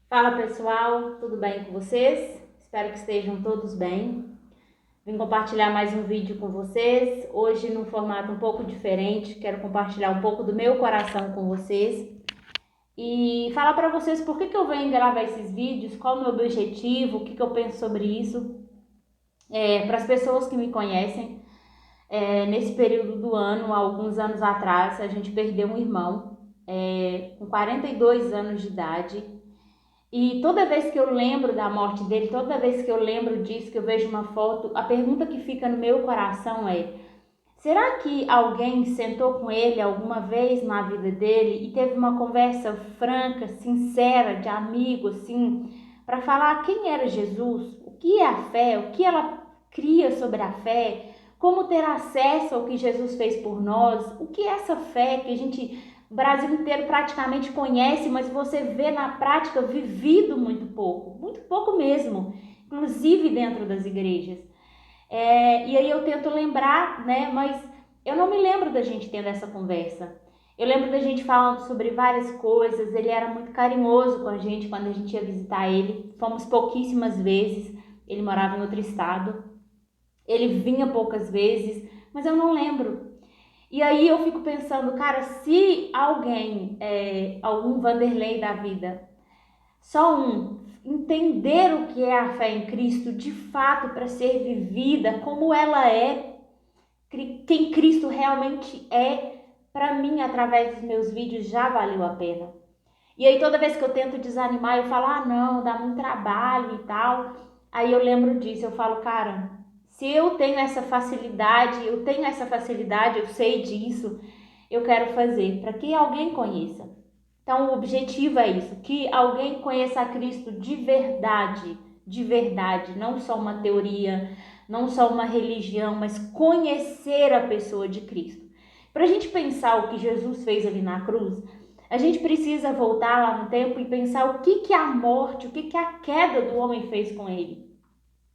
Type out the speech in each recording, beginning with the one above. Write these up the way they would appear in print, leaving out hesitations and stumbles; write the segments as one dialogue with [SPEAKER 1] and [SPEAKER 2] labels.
[SPEAKER 1] Fala pessoal, tudo bem com vocês? Espero que estejam todos bem. Vim compartilhar mais um vídeo com vocês, hoje num formato um pouco diferente. Quero compartilhar um pouco do meu coração com vocês e falar para vocês por que eu venho gravar esses vídeos, qual é o meu objetivo, o que eu penso sobre isso. Para as pessoas que me conhecem, nesse período do ano, há alguns anos atrás, a gente perdeu um irmão com 42 anos de idade. E toda vez que eu lembro da morte dele, toda vez que eu lembro disso, que eu vejo uma foto, a pergunta que fica no meu coração é: será que alguém sentou com ele alguma vez na vida dele e teve uma conversa franca, sincera, de amigo, assim, para falar quem era Jesus, o que é a fé, o que ela cria sobre a fé, como ter acesso ao que Jesus fez por nós, o que é essa fé que o Brasil inteiro praticamente conhece, mas você vê na prática vivido muito pouco mesmo, inclusive dentro das igrejas. E aí eu tento lembrar, né? Mas eu não me lembro da gente tendo essa conversa. Eu lembro da gente falando sobre várias coisas. Ele era muito carinhoso com a gente quando a gente ia visitar ele. Fomos pouquíssimas vezes. Ele morava em outro estado. Ele vinha poucas vezes, mas eu não lembro. E aí eu fico pensando, cara, se alguém, algum Vanderlei da vida, só entender o que é a fé em Cristo de fato para ser vivida como ela é, quem Cristo realmente é, para mim, através dos meus vídeos, já valeu a pena. E aí toda vez que eu tento desanimar, eu falo, ah não, dá muito trabalho e tal. Aí eu lembro disso, eu falo, cara, se eu tenho essa facilidade, eu sei disso, eu quero fazer para que alguém conheça. Então, o objetivo é isso, que alguém conheça a Cristo de verdade, não só uma teoria, não só uma religião, mas conhecer a pessoa de Cristo. Para a gente pensar o que Jesus fez ali na cruz, a gente precisa voltar lá no tempo e pensar o que a morte, o que a queda do homem fez com ele.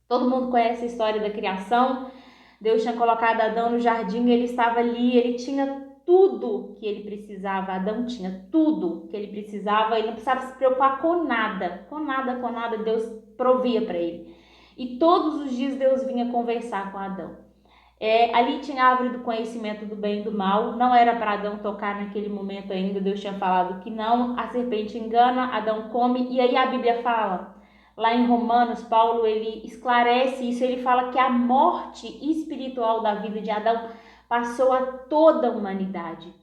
[SPEAKER 1] Todo mundo conhece a história da criação. Deus tinha colocado Adão no jardim, ele estava ali, ele tinha tudo que ele precisava. Adão tinha tudo que ele precisava, ele não precisava se preocupar com nada, Deus provia para ele. E todos os dias Deus vinha conversar com Adão. Ali tinha a árvore do conhecimento do bem e do mal, não era para Adão tocar naquele momento ainda, Deus tinha falado que não, a serpente engana, Adão come, e aí a Bíblia fala, lá em Romanos, Paulo ele esclarece isso, ele fala que a morte espiritual da vida de Adão passou a toda a humanidade.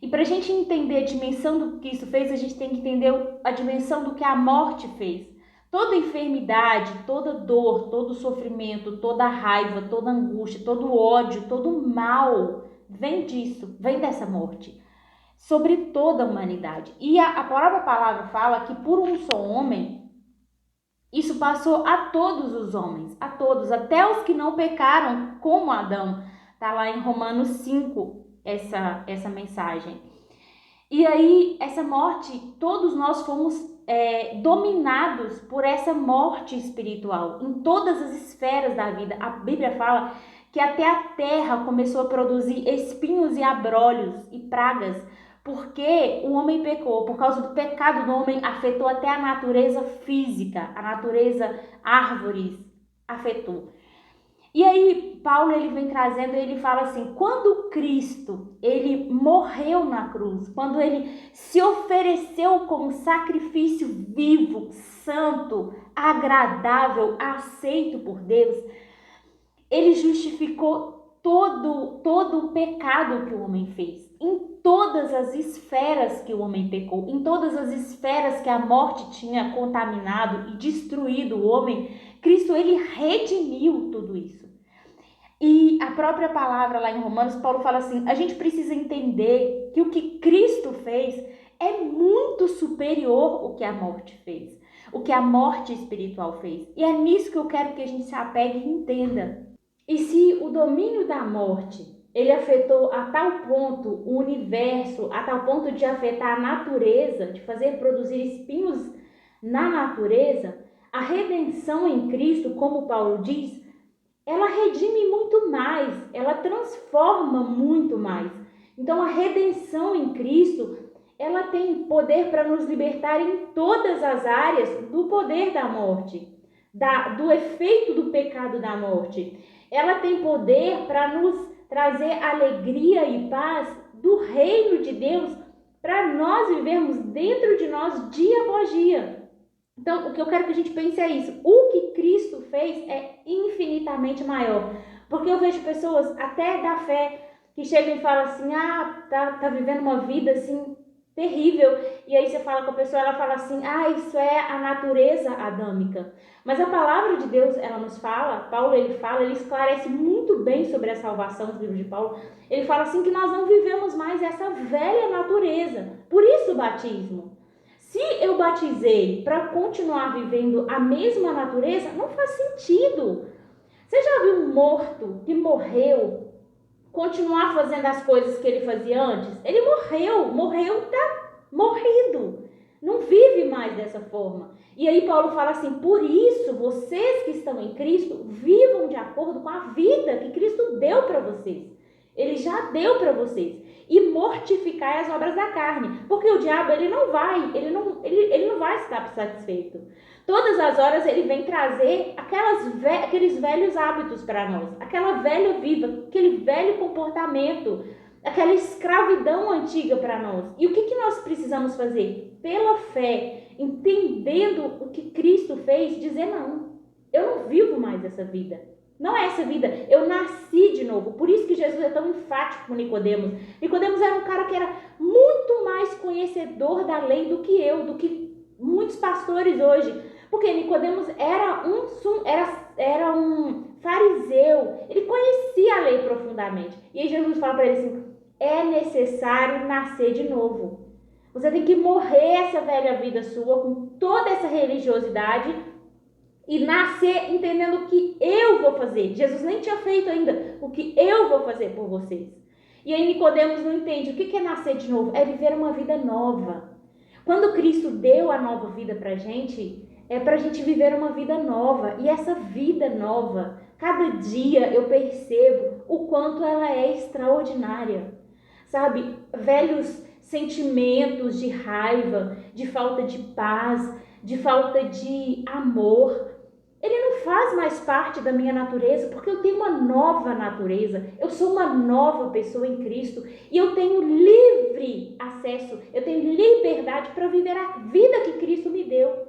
[SPEAKER 1] E para a gente entender a dimensão do que isso fez, a gente tem que entender a dimensão do que a morte fez. Toda enfermidade, toda dor, todo sofrimento, toda raiva, toda angústia, todo ódio, todo mal vem disso, vem dessa morte. Sobre toda a humanidade. E a própria palavra fala que por um só homem, isso passou a todos os homens, a todos, até os que não pecaram como Adão. Está lá em Romanos 5 essa mensagem. E aí, essa morte, todos nós fomos dominados por essa morte espiritual em todas as esferas da vida. A Bíblia fala que até a terra começou a produzir espinhos e abrolhos e pragas, porque o homem pecou. Por causa do pecado do homem, afetou até a natureza física, a natureza árvores afetou. E aí Paulo ele vem trazendo, ele fala assim, quando Cristo ele morreu na cruz, quando ele se ofereceu como sacrifício vivo, santo, agradável, aceito por Deus, ele justificou todo o pecado que o homem fez, em todas as esferas que o homem pecou, em todas as esferas que a morte tinha contaminado e destruído o homem, Cristo ele redimiu tudo isso. E a própria palavra lá em Romanos, Paulo fala assim, a gente precisa entender que o que Cristo fez é muito superior ao que a morte fez, o que a morte espiritual fez. E é nisso que eu quero que a gente se apegue e entenda. E se o domínio da morte, ele afetou a tal ponto o universo, a tal ponto de afetar a natureza, de fazer produzir espinhos na natureza, a redenção em Cristo, como Paulo diz, ela redime muito mais, ela transforma muito mais. Então a redenção em Cristo, ela tem poder para nos libertar em todas as áreas do poder da morte, do efeito do pecado da morte. Ela tem poder para nos trazer alegria e paz do reino de Deus, para nós vivermos dentro de nós dia após dia. Então, o que eu quero que a gente pense é isso. O que Cristo fez é infinitamente maior. Porque eu vejo pessoas, até da fé, que chegam e falam assim, tá vivendo uma vida assim terrível. E aí você fala com a pessoa, ela fala assim, isso é a natureza adâmica. Mas a palavra de Deus, ela nos fala, Paulo ele esclarece muito bem sobre a salvação do livro de Paulo. Ele fala assim que nós não vivemos mais essa velha natureza. Por isso o batismo. Se eu batizei para continuar vivendo a mesma natureza, não faz sentido. Você já viu um morto que morreu continuar fazendo as coisas que ele fazia antes? Ele morreu, tá morrido. Não vive mais dessa forma. E aí Paulo fala assim, por isso vocês que estão em Cristo, vivam de acordo com a vida que Cristo deu para vocês. Ele já deu para vocês. E mortificar as obras da carne. Porque o diabo, ele não vai estar satisfeito. Todas as horas ele vem trazer aqueles velhos hábitos para nós. Aquela velha vida, aquele velho comportamento, aquela escravidão antiga para nós. E o que nós precisamos fazer? Pela fé, entendendo o que Cristo fez, dizer não. Eu não vivo mais essa vida. Não é essa vida, eu nasci de novo. Por isso que Jesus é tão enfático com Nicodemos. Nicodemos era um cara que era muito mais conhecedor da lei do que muitos pastores hoje. Porque Nicodemos era um fariseu, ele conhecia a lei profundamente. E aí Jesus fala para ele assim, é necessário nascer de novo. Você tem que morrer essa velha vida sua com toda essa religiosidade e nascer entendendo o que eu vou fazer. Jesus nem tinha feito ainda o que eu vou fazer por vocês. E aí Nicodemos não entende. O que é nascer de novo? É viver uma vida nova. Quando Cristo deu a nova vida pra gente, é pra gente viver uma vida nova. E essa vida nova, cada dia eu percebo o quanto ela é extraordinária. Sabe? Velhos sentimentos de raiva, de falta de paz, de falta de amor, ele não faz mais parte da minha natureza, porque eu tenho uma nova natureza, eu sou uma nova pessoa em Cristo e eu tenho livre acesso, eu tenho liberdade para viver a vida que Cristo me deu.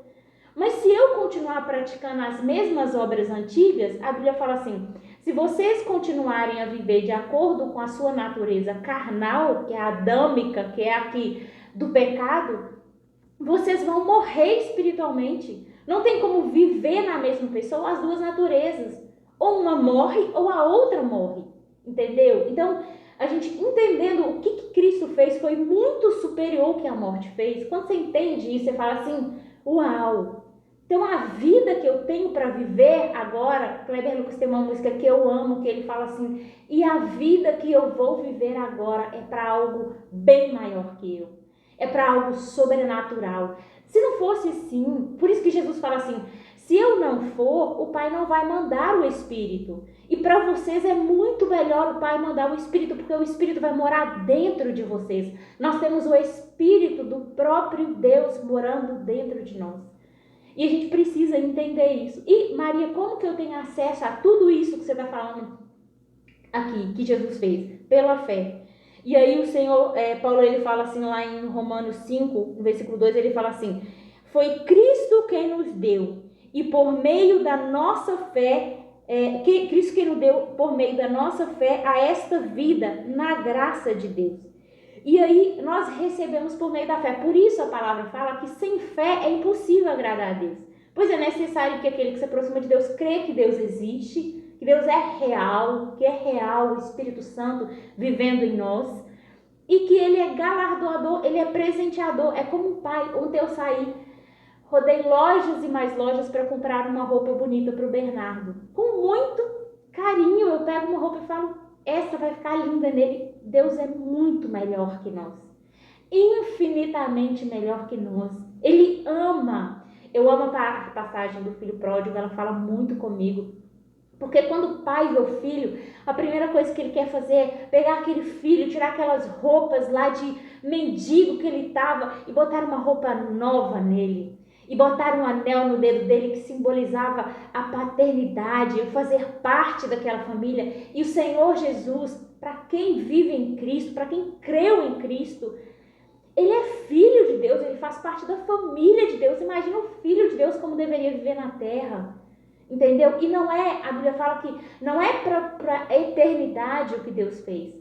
[SPEAKER 1] Mas se eu continuar praticando as mesmas obras antigas, a Bíblia fala assim, se vocês continuarem a viver de acordo com a sua natureza carnal, que é a adâmica, que é aqui do pecado, vocês vão morrer espiritualmente. Não tem como viver na mesma pessoa as duas naturezas. Ou uma morre ou a outra morre. Entendeu? Então, a gente entendendo o que Cristo fez foi muito superior ao que a morte fez. Quando você entende isso, você fala assim, uau! Então, a vida que eu tenho para viver agora, Kleber Lucas tem uma música que eu amo, que ele fala assim, e a vida que eu vou viver agora é para algo bem maior que eu. É para algo sobrenatural. Se não fosse assim, por isso que Jesus fala assim, se eu não for, o Pai não vai mandar o Espírito. E para vocês é muito melhor o Pai mandar o Espírito, porque o Espírito vai morar dentro de vocês. Nós temos o Espírito do próprio Deus morando dentro de nós. E a gente precisa entender isso. E Maria, como que eu tenho acesso a tudo isso que você está falando aqui, que Jesus fez? Pela fé. E aí o Senhor, Paulo, ele fala assim lá em Romanos 5, no versículo 2, ele fala assim, foi Cristo quem nos deu, e por meio da nossa fé, Cristo quem nos deu por meio da nossa fé a esta vida na graça de Deus. E aí nós recebemos por meio da fé. Por isso a palavra fala que sem fé é impossível agradar a Deus. Pois é necessário que aquele que se aproxima de Deus crê que Deus existe, que Deus é real, o Espírito Santo vivendo em nós, e que Ele é galardoador, Ele é presenteador. É como um pai. Ontem eu saí, rodei lojas e mais lojas para comprar uma roupa bonita para o Bernardo. Com muito carinho eu pego uma roupa e falo, essa vai ficar linda nele. Deus é muito melhor que nós, infinitamente melhor que nós. Ele ama. Eu amo a passagem do filho pródigo, ela fala muito comigo. Porque quando o pai vê o filho, a primeira coisa que ele quer fazer é pegar aquele filho, tirar aquelas roupas lá de mendigo que ele estava e botar uma roupa nova nele. E botar um anel no dedo dele que simbolizava a paternidade, o fazer parte daquela família. E o Senhor Jesus, para quem vive em Cristo, para quem creu em Cristo, ele é filho de Deus, ele faz parte da família de Deus. Imagina o filho de Deus como deveria viver na terra. Entendeu? E não é, a Bíblia fala que não é para a eternidade o que Deus fez.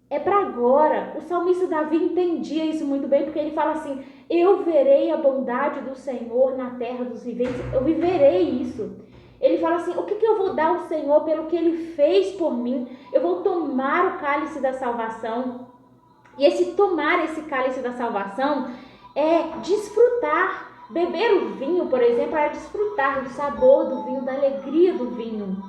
[SPEAKER 1] É para agora. O salmista Davi entendia isso muito bem, porque ele fala assim: eu verei a bondade do Senhor na terra dos viventes, eu viverei isso. Ele fala assim: o que eu vou dar ao Senhor pelo que ele fez por mim? Eu vou tomar o cálice da salvação. E esse tomar esse cálice da salvação é desfrutar. Beber o vinho, por exemplo, é desfrutar do sabor do vinho, da alegria do vinho.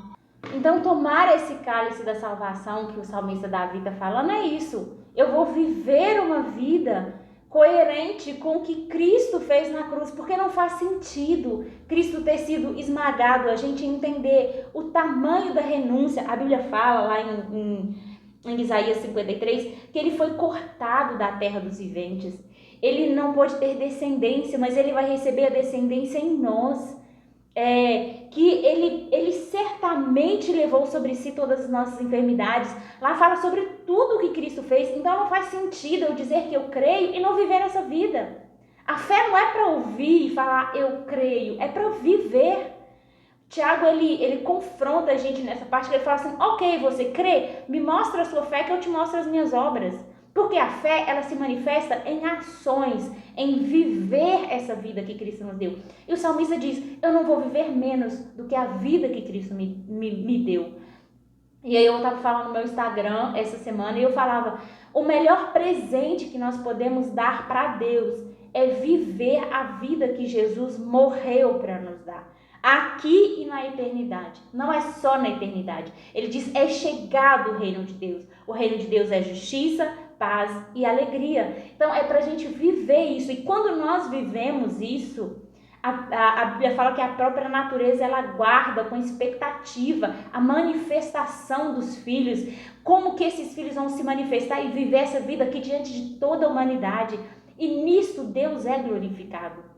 [SPEAKER 1] Então, tomar esse cálice da salvação que o salmista Davi está falando é isso. Eu vou viver uma vida coerente com o que Cristo fez na cruz, porque não faz sentido Cristo ter sido esmagado, a gente entender o tamanho da renúncia. A Bíblia fala lá em Isaías 53 que ele foi cortado da terra dos viventes. Ele não pôde ter descendência, mas ele vai receber a descendência em nós. Que ele certamente levou sobre si todas as nossas enfermidades. Lá fala sobre tudo o que Cristo fez. Então não faz sentido eu dizer que eu creio e não viver essa vida. A fé não é para ouvir e falar eu creio, é para viver. Tiago, ele confronta a gente nessa parte, que ele fala assim: ok, você crê? Me mostra a sua fé que eu te mostro as minhas obras. Porque a fé, ela se manifesta em ações, em viver essa vida que Cristo nos deu. E o salmista diz: eu não vou viver menos do que a vida que Cristo me deu. E aí eu estava falando no meu Instagram essa semana e eu falava: o melhor presente que nós podemos dar para Deus é viver a vida que Jesus morreu para nos dar. Aqui e na eternidade. Não é só na eternidade. Ele diz: é chegado o reino de Deus. O reino de Deus é justiça, paz e alegria. Então é para a gente viver isso. E quando nós vivemos isso, a Bíblia fala que a própria natureza ela guarda com expectativa a manifestação dos filhos. Como que esses filhos vão se manifestar e viver essa vida aqui diante de toda a humanidade. E nisso Deus é glorificado.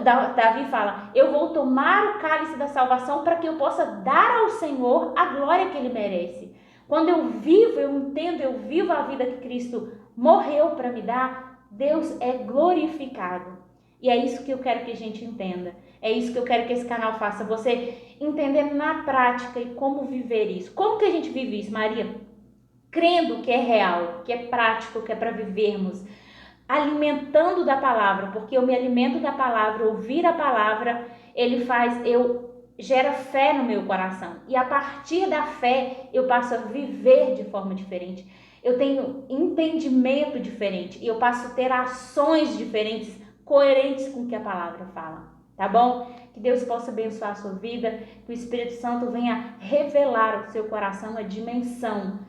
[SPEAKER 1] Davi fala: eu vou tomar o cálice da salvação para que eu possa dar ao Senhor a glória que Ele merece. Quando eu vivo, eu entendo, eu vivo a vida que Cristo morreu para me dar, Deus é glorificado. E é isso que eu quero que a gente entenda. É isso que eu quero que esse canal faça. Você entender na prática e como viver isso. Como que a gente vive isso, Maria? Crendo que é real, que é prático, que é para vivermos. Alimentando da palavra, porque eu me alimento da palavra, ouvir a palavra, ele faz, gera fé no meu coração. E a partir da fé, eu passo a viver de forma diferente. Eu tenho entendimento diferente e eu passo a ter ações diferentes, coerentes com o que a palavra fala. Tá bom? Que Deus possa abençoar a sua vida, que o Espírito Santo venha revelar ao seu coração a dimensão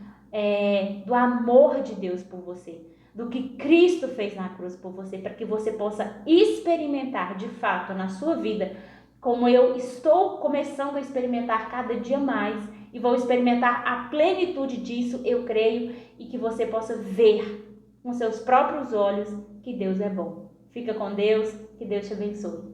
[SPEAKER 1] do amor de Deus por você, do que Cristo fez na cruz por você, para que você possa experimentar de fato na sua vida, como eu estou começando a experimentar cada dia mais e vou experimentar a plenitude disso, eu creio, e que você possa ver com seus próprios olhos que Deus é bom. Fica com Deus, que Deus te abençoe.